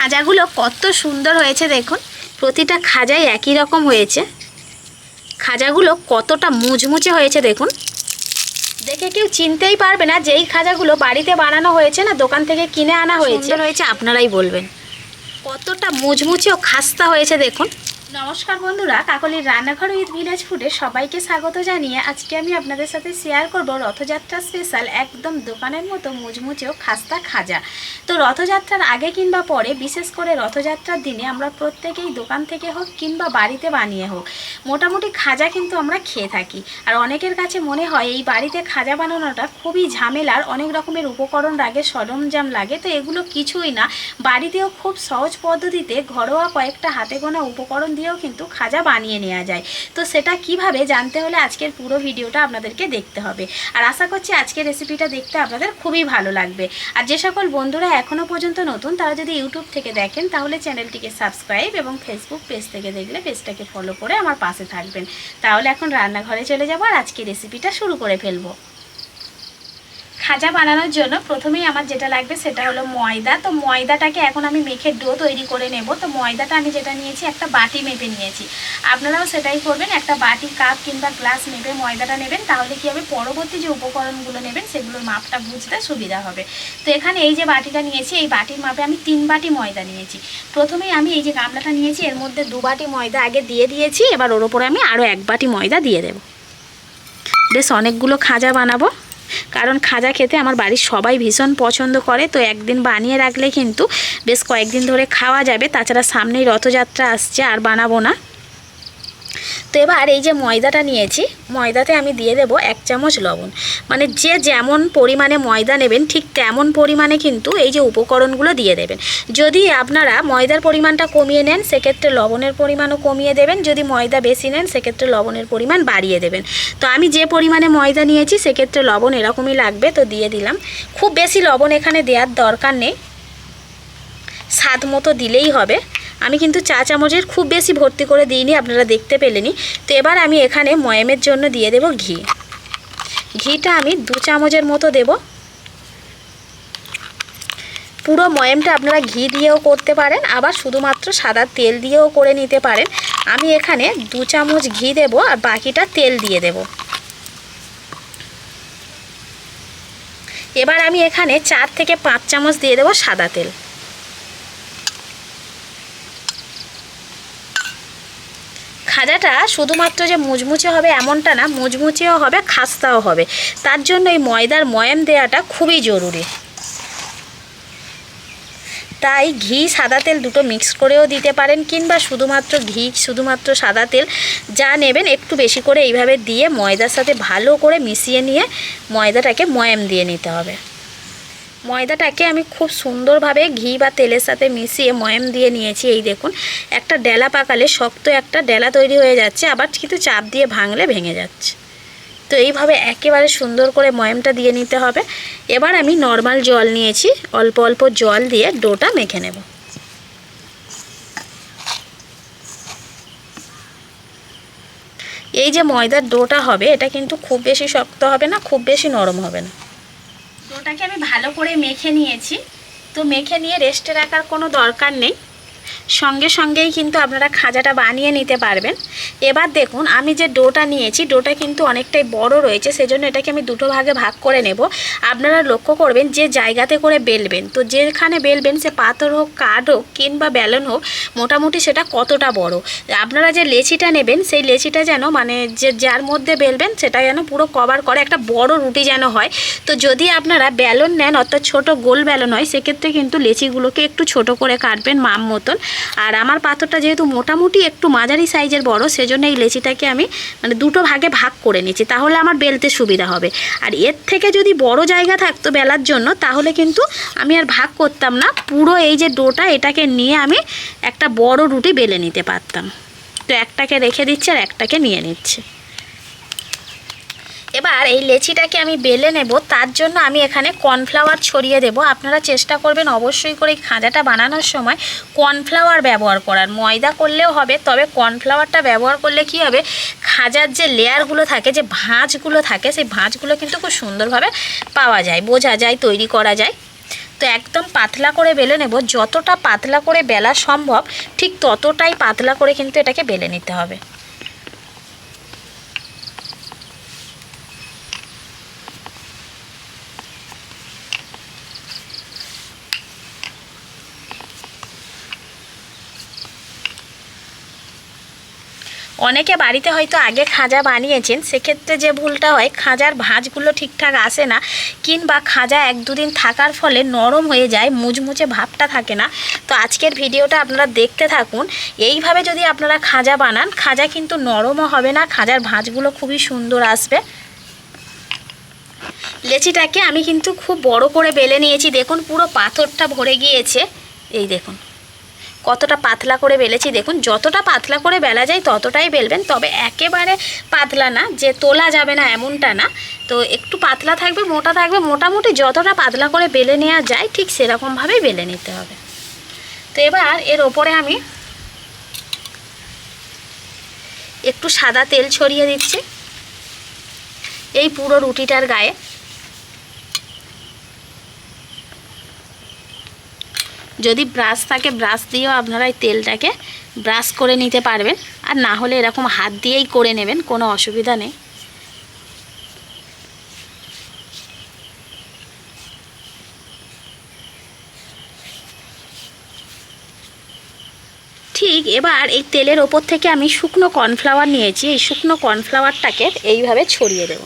খাজাগুলো কত সুন্দর হয়েছে দেখুন, প্রতিটা খাজাই একই রকম হয়েছে। খাজাগুলো কতটা মুচমুচে হয়েছে দেখুন, দেখে কেউ চিনতেই পারবে না যে এই খাজাগুলো বাড়িতে বানানো হয়েছে না দোকান থেকে কিনে আনা হয়েছে। আপনারাই বলবেন কতটা মুচমুচে ও খাস্তা হয়েছে দেখুন। নমস্কার বন্ধুরা, কাকলির রান্নাঘর উইথ ভিলেজ ফুডে সবাইকে স্বাগত জানিয়ে আজকে আমি আপনাদের সাথে শেয়ার করব রথযাত্রা স্পেশাল একদম দোকানের মতো মুচমুচে ও খাস্তা খাজা। তো রথযাত্রার আগে কিংবা পরে, বিশেষ করে রথযাত্রার দিনে আমরা প্রত্যেকেই দোকান থেকে হোক কিংবা বাড়িতে বানিয়ে হোক মোটামুটি খাজা কিন্তু আমরা খেয়ে থাকি। আর অনেকের কাছে মনে হয় এই বাড়িতে খাজা বানানোটা খুবই ঝামেলার, অনেক রকমের উপকরণ লাগে, সরঞ্জাম লাগে। তো এগুলো কিছুই না, বাড়িতেও খুব সহজ পদ্ধতিতে ঘরোয়া কয়েকটা হাতে গোনা উপকরণ দিয়েও কিন্তু খাজা বানিয়ে নেওয়া যায়। তো সেটা কিভাবে জানতে হলে আজকের পুরো ভিডিওটা আপনাদেরকে দেখতে হবে। আর আশা করছি আজকের রেসিপিটা দেখতে আপনাদের খুবই ভালো লাগবে। আর যে সকল বন্ধুরা এখনও পর্যন্ত নতুন, তারা যদি ইউটিউব থেকে দেখেন তাহলে চ্যানেলটিকে সাবস্ক্রাইব এবং ফেসবুক পেজ থেকে দেখলে পেজটাকে ফলো করে আমার পাশে থাকবেন। তাহলে এখন রান্নাঘরে চলে যাব আর আজকের রেসিপিটা শুরু করে ফেলবো। খাজা বানানোর জন্য প্রথমেই আমার যেটা লাগবে সেটা হলো ময়দা। তো ময়দাটাকে এখন আমি মেখে ডো তৈরি করে নেব। তো ময়দাটা আমি যেটা নিয়েছি একটা বাটি মেপে নিয়েছি, আপনারাও সেটাই করবেন, একটা বাটি, কাপ কিংবা গ্লাস মেপে ময়দাটা নেবেন। তাহলে কি হবে, পরবর্তী যে উপকরণগুলো নেবেন সেগুলোর মাপটা বুঝতে সুবিধা হবে। তো এখানে এই যে বাটিটা নিয়েছি, এই বাটির মাপে আমি 3 বাটি ময়দা নিয়েছি। প্রথমেই আমি এই যে গামলাটা নিয়েছি এর মধ্যে 2 বাটি ময়দা আগে দিয়ে দিয়েছি। এবার ওর ওপরে আমি আরও 1 বাটি ময়দা দিয়ে দেব। বেশ অনেকগুলো খাজা বানাবো, কারণ খাজা খেতে আমার বাড়ির সবাই ভীষণ পছন্দ করে। তো একদিন বানিয়ে রাখলে কিন্তু বেশ কয়েকদিন ধরে খাওয়া যাবে। তাছাড়া সামনেই রথযাত্রা আসছে, আর বানাবো না। তো এবার এই যে ময়দাটা নিয়েছি, ময়দাতে আমি দিয়ে দেব 1 চামচ লবণ। মানে যে যেমন পরিমাণে ময়দা নেবেন ঠিক তেমন পরিমাণে কিন্তু এই যে উপকরণগুলো দিয়ে দেবেন। যদি আপনারা ময়দার পরিমাণটা কমিয়ে নেন সেক্ষেত্রে লবণের পরিমাণও কমিয়ে দেবেন, যদি ময়দা বেশি নেন সেক্ষেত্রে লবণের পরিমাণ বাড়িয়ে দেবেন। তো আমি যে পরিমাণে ময়দা নিয়েছি সেক্ষেত্রে লবণ এরকমই লাগবে, তো দিয়ে দিলাম। খুব বেশি লবণ এখানে দেওয়ার দরকার নেই, স্বাদ মতো দিলেই হবে। আমি কিন্তু 4 চামচের খুব বেশি ভর্তি করে দিইনি, আপনারা দেখতে পেলেনি। তো এবার আমি এখানে ময়ামের জন্য দিয়ে দেব ঘি। ঘিটা আমি 2 চামচের মতো দেব। পুরো ময়ামটা আপনারা ঘি দিয়েও করতে পারেন, আবার শুধুমাত্র সাদা তেল দিয়েও করে নিতে পারেন। আমি এখানে 2 চামচ ঘি দেব আর বাকিটা তেল দিয়ে দেব। এবার আমি এখানে 4 থেকে 5 চামচ দিয়ে দেব সাদা তেল। খাজাটা শুধুমাত্র যে মুচমুচে হবে এমনটা না, মুচমুচেও হবে, খাস্তাও হবে। তার জন্য এই ময়দার ময়াম দেওয়াটা খুবই জরুরি। তাই ঘি সাদা তেল দুটো মিক্স করেও দিতে পারেন, কিংবা শুধুমাত্র ঘি শুধুমাত্র সাদা তেল যা নেবেন একটু বেশি করে এইভাবে দিয়ে ময়দার সাথে ভালো করে মিশিয়ে নিয়ে ময়দাটাকে ময়াম দিয়ে নিতে হবে। ময়দাটাকে আমি খুব সুন্দরভাবে ঘি বা তেলের সাথে মিশিয়ে ময়াম দিয়ে নিয়েছি। এই দেখুন, একটা ডেলা পাকালে শক্ত একটা ডেলা তৈরি হয়ে যাচ্ছে, আবার কিন্তু চাপ দিয়ে ভাঙলে ভেঙে যাচ্ছে। তো এইভাবে একেবারে সুন্দর করে ময়ামটা দিয়ে নিতে হবে। এবার আমি নর্মাল জল নিয়েছি, অল্প অল্প জল দিয়ে ডোটা মেখে নেব। এই যে ময়দার ডোটা হবে এটা কিন্তু খুব বেশি শক্ত হবে না, খুব বেশি নরম হবে না। ডোটাকে আমি ভালো করে মেখে নিয়েছি। তো মেখে নিয়ে রেস্টে রাখার কোনো দরকার নেই, সঙ্গে সঙ্গেই কিন্তু আপনারা খাজাটা বানিয়ে নিতে পারবেন। এবার দেখুন, আমি যে ডোটা নিয়েছি ডোটা কিন্তু অনেকটাই বড় রয়েছে, সেজন্য এটাকে আমি 2 ভাগে ভাগ করে নেব। আপনারা লক্ষ্য করবেন যে জায়গাতে করে বেলবেন, তো যেখানে বেলবেন সে পাথর হোক, কাঠ হোক কিংবা বেলন হোক, মোটামুটি সেটা কতটা বড়। আপনারা যে লেচিটা নেবেন সেই লেচিটা যেন মানে যে যার মধ্যে বেলবেন সেটা যেন পুরো কভার করে, একটা বড় রুটি যেন হয়। তো যদি আপনারা বেলন নেন অর্থাৎ ছোট গোল বেলন হয়, সেক্ষেত্রে কিন্তু লেচিগুলোকে একটু ছোট করে কাটবেন মাপ মতন। আর আমার পাথরটা যেহেতু মোটামুটি একটু মাঝারি সাইজের বড়, সেজন্য এই লেচিটাকে আমি মানে 2 ভাগে ভাগ করে নিচ্ছি, তাহলে আমার বেলতে সুবিধা হবে। আর এর থেকে যদি বড় জায়গা থাকতো বেলার জন্য তাহলে কিন্তু আমি আর ভাগ করতাম না, পুরো এই যে ডোটা এটাকে নিয়ে আমি একটা বড় রুটি বেলে নিতে পারতাম। তো একটাকে রেখে দিচ্ছি আর একটাকে নিয়ে নিচ্ছি। এবার এই লেচিটাকে আমি বেলে নেব, তার জন্য আমি এখানে কর্নফ্লাওয়ার ছড়িয়ে দেব। আপনারা চেষ্টা করবেন অবশ্যই করে এই খাজাটা বানানোর সময় কর্নফ্লাওয়ার ব্যবহার করার। ময়দা করলেও হবে, তবে কর্নফ্লাওয়ারটা ব্যবহার করলে কি হবে, খাজার যে লেয়ারগুলো থাকে, যে ভাঁজগুলো থাকে, সেই ভাঁজগুলো কিন্তু খুব সুন্দরভাবে পাওয়া যায়, বোঝা যায়, তৈরি করা যায়। তো তো একদম পাতলা করে বেলে নেব। যতটা পাতলা করে বেলা সম্ভব ঠিক ততটাই পাতলা করে কিন্তু এটাকে বেলে নিতে হবে। অনেকে বাড়িতে হয়তো আগে খাজা বানিয়েছেন, সেক্ষেত্রে যে ভুলটা হয় খাজার ভাঁজগুলো ঠিকঠাক আসে না, কিংবা খাজা 1-2 দিন থাকার ফলে নরম হয়ে যায়, মুচমুচে ভাবটা থাকে না। তো আজকের ভিডিওটা আপনারা দেখতে থাকুন। এইভাবে যদি আপনারা খাজা বানান, খাজা কিন্তু নরমও হবে না, খাজার ভাঁজগুলো খুবই সুন্দর আসবে। লেচিটাকে আমি কিন্তু খুব বড় করে বেলে নিয়েছি, দেখুন পুরো পাথরটা ভরে গিয়েছে। এই দেখুন কতটা পাতলা করে বেলেছি। দেখুন যতটা পাতলা করে বেলা যায় ততটাই বেলবেন, তবে একেবারে পাতলা না যে তোলা যাবে না এমনটা না। তো একটু পাতলা থাকবে, মোটা থাকবে, মোটামুটি যতটা পাতলা করে বেলে নেওয়া যায় ঠিক সেরকমভাবেই বেলে নিতে হবে। তো এবার এর ওপরে আমি একটু সাদা তেল ছড়িয়ে দিচ্ছি এই পুরো রুটিটার গায়ে। যদি ব্রাশ থাকে ব্রাশ দিয়েও আপনারা এই তেলটাকে ব্রাশ করে নিতে পারবেন, আর না হলে এরকম হাত দিয়েই করে নেবেন, কোনো অসুবিধা নেই। ঠিক এবার এই তেলের ওপর থেকে আমি শুকনো কর্নফ্লাওয়ার নিয়েছি, এই শুকনো কর্নফ্লাওয়ারটাকে এইভাবে ছড়িয়ে দেব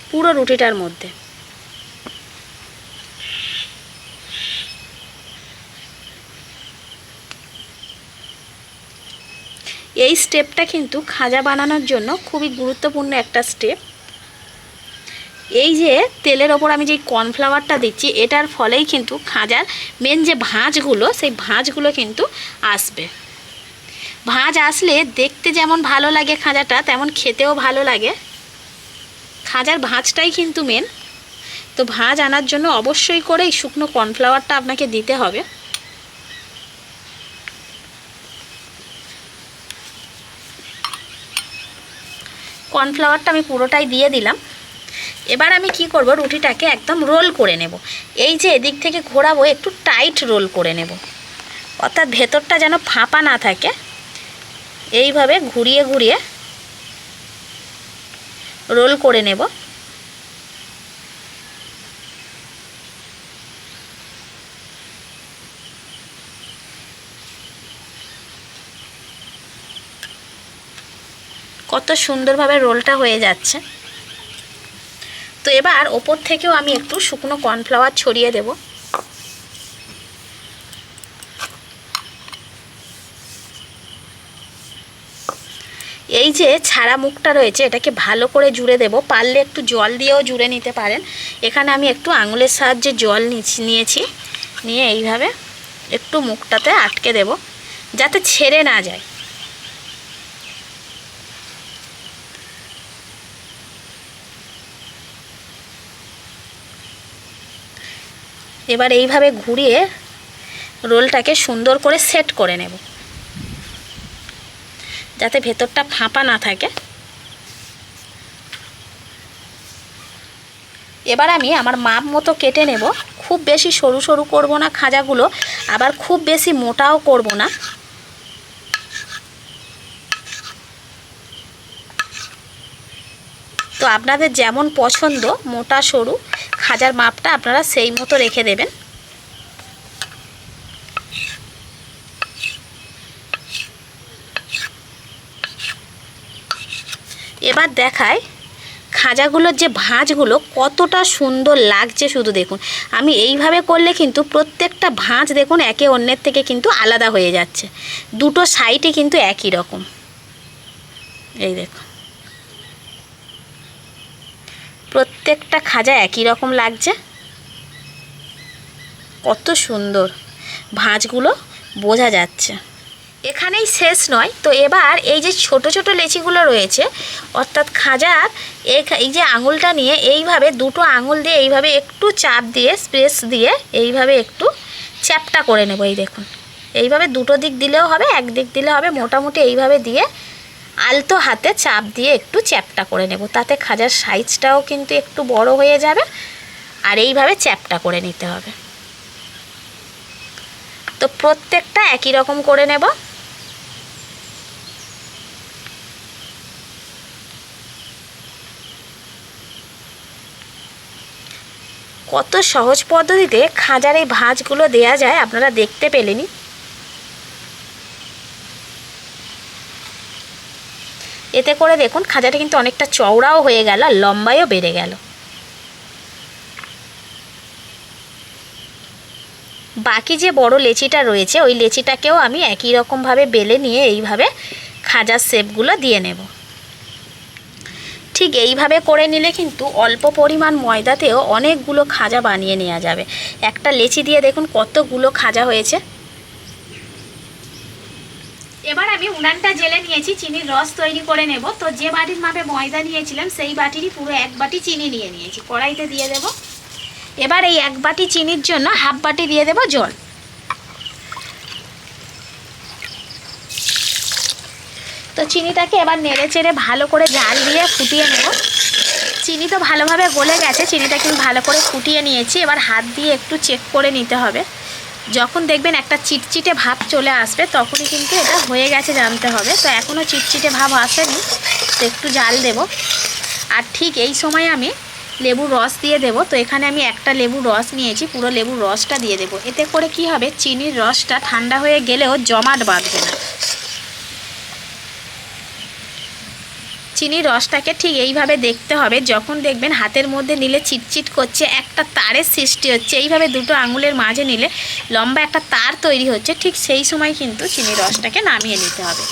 পুরো রুটিটার মধ্যে। এই স্টেপটা কিন্তু খাজা বানানোর জন্য খুবই গুরুত্বপূর্ণ একটা স্টেপ। এই যে তেলের ওপর আমি যে কর্নফ্লাওয়ারটা দিচ্ছি, এটার ফলেই কিন্তু খাজার মেন যে ভাঁজগুলো, সেই ভাঁজগুলো কিন্তু আসবে। ভাঁজ আসলে দেখতে যেমন ভালো লাগে খাজাটা, তেমন খেতেও ভালো লাগে। খাজার ভাঁজটাই কিন্তু মেন। তো ভাঁজ আনার জন্য অবশ্যই করে এই শুকনো কর্নফ্লাওয়ারটা আপনাকে দিতে হবে। কর্নফ্লাওয়ারটা আমি পুরোটাই দিয়ে দিলাম। এবার আমি কি করব, রুটিটাকে একদম রোল করে নেব। এই যে এদিক থেকে ঘোরাবো, একটু টাইট রোল করে নেব, অর্থাৎ ভেতরটা যেন ফাঁপা না থাকে। এইভাবে ঘুরিয়ে ঘুরিয়ে রোল করে নেব। কত সুন্দরভাবে রোলটা হয়ে যাচ্ছে। তো এবার ওপর থেকেও আমি একটু শুকনো কর্নফ্লাওয়ার ছড়িয়ে দেব। এই যে ছাড়া মুখটা রয়েছে এটাকে ভালো করে জুড়ে দেব, পারলে একটু জল দিয়েও জুড়ে নিতে পারেন। এখানে আমি একটু আঙুলের সাহায্যে জল নিয়েছি, নিয়ে এইভাবে একটু মুখটাতে আটকে দেব যাতে ছেড়ে না যায়। এবার এইভাবে ঘুরিয়ে রোলটাকে সুন্দর করে সেট করে নেব যাতে ভেতরটা ফাঁপা না থাকে। এবার আমি আমার মাপ মতো কেটে নেব। খুব বেশি সরু সরু করব না খাজাগুলো, আবার খুব বেশি মোটাও করব না। তো আপনাদের যেমন পছন্দ মোটা সরু খাজার মাপটা আপনারা সেই মতো রেখে দেবেন। এবার দেখায় খাজাগুলোর যে ভাঁজগুলো কতটা সুন্দর লাগছে, শুধু দেখুন। আমি এইভাবে করলে কিন্তু প্রত্যেকটা ভাঁজ দেখুন একে অন্যের থেকে কিন্তু আলাদা হয়ে যাচ্ছে, দুটো সাইডে কিন্তু একই রকম। এই দেখুন প্রত্যেকটা খাজা একই রকম লাগছে, কত সুন্দর ভাঁজগুলো বোঝা যাচ্ছে। এখানেই শেষ নয়, তো এবার এই যে ছোট ছোট লেচিগুলো রয়েছে, অর্থাৎ খাজার এই যে আঙুলটা নিয়ে এইভাবে দুটো আঙুল দিয়ে এইভাবে একটু চাপ দিয়ে স্প্রেস দিয়ে এইভাবে একটু চ্যাপটা করে নেব। এই দেখুন এইভাবে দুটো দিক দিলেও হবে, এক দিক দিলে হবে, মোটামুটি এইভাবে দিয়ে আলতো হাতে চাপ দিয়ে একটু চ্যাপটা করে নেব। তাতে খাজার সাইজটাও কিন্তু একটু বড় হয়ে যাবে, আর এইভাবে চ্যাপটা করে নিতে হবে। তো প্রত্যেকটা একই রকম করে নেব। কত সহজ পদ্ধতিতে খাজার এই ভাঁজগুলো দেয়া যায় আপনারা দেখতে পেলেনই। এতে করে দেখুন খাজাটা কিন্তু অনেকটা চওড়াও হয়ে গেল আর লম্বায়ও বেড়ে গেল। বাকি যে বড় লেচিটা রয়েছে ওই লেচিটাকেও আমি একই রকমভাবে বেলে নিয়ে এইভাবে খাজার শেপগুলো দিয়ে নেব। ঠিক এইভাবে করে নিলে কিন্তু অল্প পরিমাণ ময়দাতেও অনেকগুলো খাজা বানিয়ে নেওয়া যাবে। একটা লেচি দিয়ে দেখুন কতগুলো খাজা হয়েছে। এবার আমি উনানটা জেলে নিয়েছি, চিনির রস তৈরি করে নেব। তো যে বাটির মাপে ময়দা নিয়েছিলাম সেই বাটিরই পুরো 1 বাটি চিনি নিয়ে নিয়েছি, কড়াইতে দিয়ে দেব। এবার এই 1 বাটি চিনির জন্য হাফ বাটি দিয়ে দেব জল। তো চিনিটাকে এবার নেড়ে চেড়ে ভালো করে জাল দিয়ে ফুটিয়ে নেব। চিনি তো ভালোভাবে গলে গেছে, চিনিটা কিন্তু ভালো করে ফুটিয়ে নিয়েছি। এবার হাত দিয়ে একটু চেক করে নিতে হবে। যখন দেখবেন একটা চিটচিটে ভাব চলে আসবে তখনই কিন্তু এটা হয়ে গেছে জানতে হবে। তো এখনও চিটচিটে ভাব আসেনি, তো একটু জাল দেব। আর ঠিক এই সময় আমি লেবুর রস দিয়ে দেব। তো এখানে আমি একটা লেবুর রস নিয়েছি, পুরো লেবুর রসটা দিয়ে দেব। এতে করে কি হবে, চিনির রসটা ঠান্ডা হয়ে গেলেও জমাট বাঁধবে না। চিনির রসটাকে ঠিক এইভাবে দেখতে হবে। যখন দেখবেন হাতের মধ্যে নিলে চিটচিট করছে, একটা তারের সৃষ্টি হচ্ছে, এইভাবে দুটো আঙুলের মাঝে নিলে লম্বা একটা তার তৈরি হচ্ছে, ঠিক সেই সময় কিন্তু চিনির রসটাকে নামিয়ে নিতে হবে।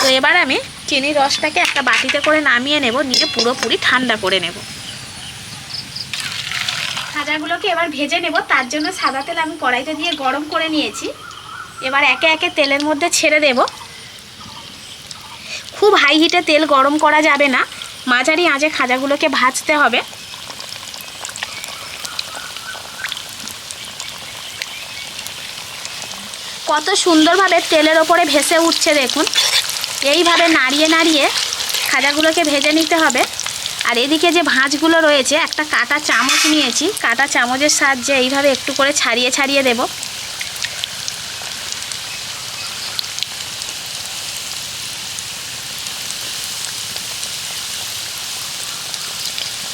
তো এবার আমি চিনির রসটাকে একটা বাটিতে করে নামিয়ে নেব, নিয়ে পুরোপুরি ঠান্ডা করে নেব। খাজাগুলোকে এবার ভেজে নেব। তার জন্য সাদা তেল আমি কড়াইতে দিয়ে গরম করে নিয়েছি। এবার একে একে তেলের মধ্যে ছেড়ে দেব। খুব হাই হিটে তেল গরম করা যাবে না, মাঝারি আঁচে খাজাগুলোকে ভাজতে হবে। কত সুন্দরভাবে তেলের ওপরে ভেসে উঠছে দেখুন। এইভাবে নাড়িয়ে নাড়িয়ে খাজাগুলোকে ভেজে নিতে হবে। আর এদিকে যে ভাঁজগুলো রয়েছে, একটা কাঁটা চামচ নিয়েছি, কাঁটা চামচের সাহায্যে এইভাবে একটু করে ছাড়িয়ে ছাড়িয়ে দেব।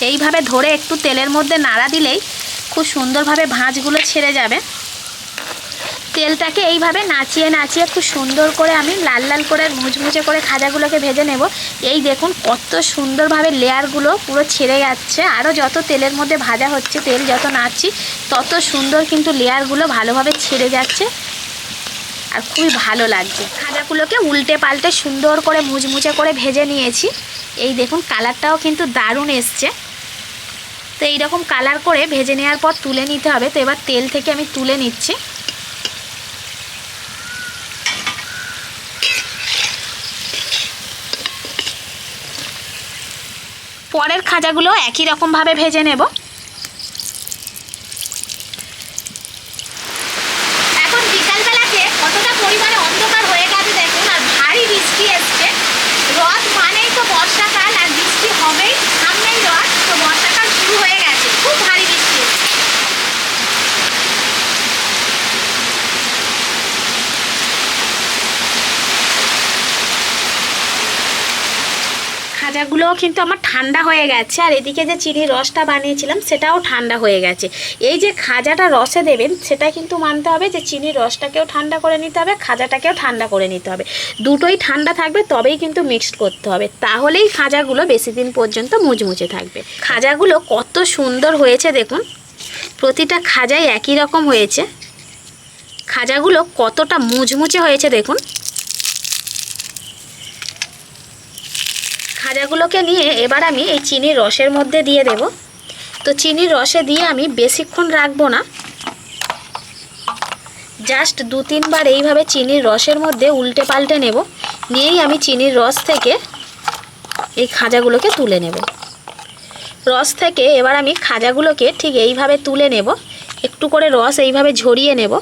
এইভাবে ধরে একটু তেলের মধ্যে নাড়া দিলেই খুব সুন্দরভাবে ভাঁজগুলো ছেড়ে যাবে। তেলটাকে এইভাবে নাচিয়ে নাচিয়ে খুব সুন্দর করে আমি লাল লাল করে মুচমুচে করে খাজাগুলোকে ভেজে নেব। এই দেখুন কত সুন্দরভাবে লেয়ারগুলো পুরো ছেড়ে যাচ্ছে। আরও যত তেলের মধ্যে ভাজা হচ্ছে, তেল যত নাড়ছি তত সুন্দর কিন্তু লেয়ারগুলো ভালোভাবে ছেড়ে যাচ্ছে আর খুবই ভালো লাগছে। খাজাগুলোকে উল্টে পাল্টে সুন্দর করে মুচমুচে করে ভেজে নিয়েছি। এই দেখুন কালারটাও কিন্তু দারুণ এসছে। তো এইরকম কালার করে ভেজে নেওয়ার পর তুলে নিতে হবে। তো এবার তেল থেকে আমি তুলে নিচ্ছি। পরের খাজাগুলো একই রকমভাবে ভেজে নেব। এখন বিকালবেলাতে কতটা পরিমাণে অন্ধকার হয়ে গেছে দেখুন, আর ভারী বৃষ্টি এসছে। রথ মানেই তো বর্ষাকাল, আর বৃষ্টি হবেই, সামনেই রথ, তো বর্ষাকাল শুরু হয়ে গেছে। খুব ভারী বৃষ্টি এসছে। খাজাগুলোও কিন্তু আমার ঠান্ডা হয়ে গেছে, আর এদিকে যে চিনির রসটা বানিয়েছিলাম সেটাও ঠান্ডা হয়ে গেছে। এই যে খাজাটা রসে দেবেন সেটা কিন্তু মানতে হবে যে চিনির রসটাকেও ঠান্ডা করে নিতে হবে, খাজাটাকেও ঠান্ডা করে নিতে হবে। দুটোই ঠান্ডা থাকবে, তবেই কিন্তু মিক্সড করতে হবে, তাহলেই খাজাগুলো বেশি দিন পর্যন্ত মুচমুচে থাকবে। খাজাগুলো কত সুন্দর হয়েছে দেখুন, প্রতিটা খাজাই একই রকম হয়েছে। খাজাগুলো কতটা মুচমুচে হয়েছে দেখুন। খাজাগুলোকে নিয়ে এবার আমি এই চিনির রসের মধ্যে দিয়ে দেব। তো চিনির রসে দিয়ে আমি বেশিক্ষণ রাখবো না, জাস্ট 2-3 বার এইভাবে চিনির রসের মধ্যে উল্টে পাল্টে নেব। নিয়েই আমি চিনির রস থেকে এই খাজাগুলোকে তুলে নেব। রস থেকে এবার আমি খাজাগুলোকে ঠিক এইভাবে তুলে নেব। একটু করে রস এইভাবে ঝরিয়ে নেব।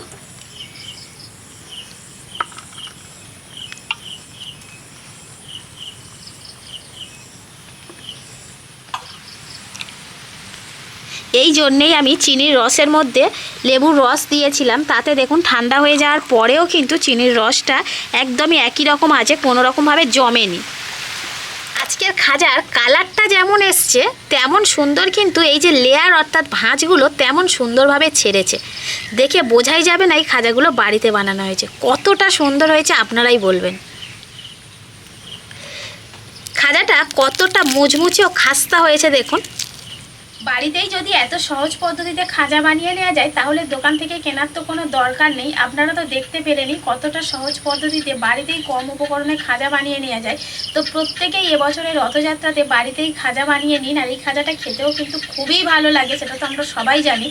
এই জন্যেই আমি চিনির রসের মধ্যে লেবুর রস দিয়েছিলাম, তাতে দেখুন ঠান্ডা হয়ে যাওয়ার পরেও কিন্তু চিনির রসটা একদমই একই রকম আছে, কোনো রকমভাবে জমেনি। আজকের খাজার কালারটা যেমন এসছে তেমন সুন্দর কিন্তু এই যে লেয়ার অর্থাৎ ভাঁজগুলো তেমন সুন্দরভাবে ছেড়েছে। দেখে বোঝাই যাবে না এই খাজাগুলো বাড়িতে বানানো হয়েছে। কতটা সুন্দর হয়েছে আপনারাই বলবেন। খাজাটা কতটা মুচমুচে ও খাস্তা হয়েছে দেখুন। বাড়িতেই যদি এত সহজ পদ্ধতিতে খাজা বানিয়ে নেওয়া যায় তাহলে দোকান থেকে কেনার তো কোনো দরকার নেই। আপনারা তো দেখতে পেলেনই কতটা সহজ পদ্ধতিতে বাড়িতেই কম উপকরণে খাজা বানিয়ে নেওয়া যায়। তো প্রত্যেকেই এবছরের রথযাত্রাতে বাড়িতেই খাজা বানিয়ে নিন। আর এই খাজাটা খেতেও কিন্তু খুবই ভালো লাগে, সেটা তো আমরা সবাই জানি।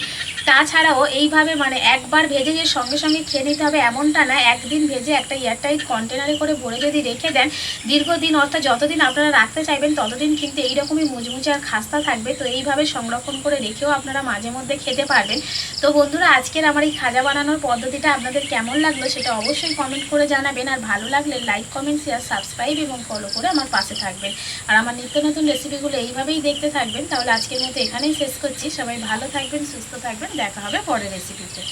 তাছাড়াও এইভাবে মানে একবার ভেজে যে সঙ্গে সঙ্গে খেয়ে নিতে হবে এমনটা না, একদিন ভেজে একটা এয়ারটাইট কন্টেনারে করে ভরে যদি রেখে দেন দীর্ঘদিন অর্থাৎ যতদিন আপনারা রাখতে চাইবেন ততদিন কিন্তু এইরকমই মুচমুচে আর খাস্তা থাকবে। তো এইভাবে সংরক্ষণ করে রেখেও আপনারা মাঝে মধ্যে খেতে পারবেন। তো বন্ধুরা, আজকের আমার এই খাজা বানানোর পদ্ধতিটা আপনাদের কেমন লাগলো সেটা অবশ্যই কমেন্ট করে জানাবেন। আর ভালো লাগলে লাইক, কমেন্ট, শেয়ার, সাবস্ক্রাইব এবং ফলো করে আমার পাশে থাকবেন। আর আমার নিত্য নতুন রেসিপিগুলো এইভাবেই দেখতে থাকবেন। তাহলে আজকের মতো এখানেই শেষ করছি। সবাই ভালো থাকবেন, সুস্থ থাকবেন। দেখা হবে পরের রেসিপিতে।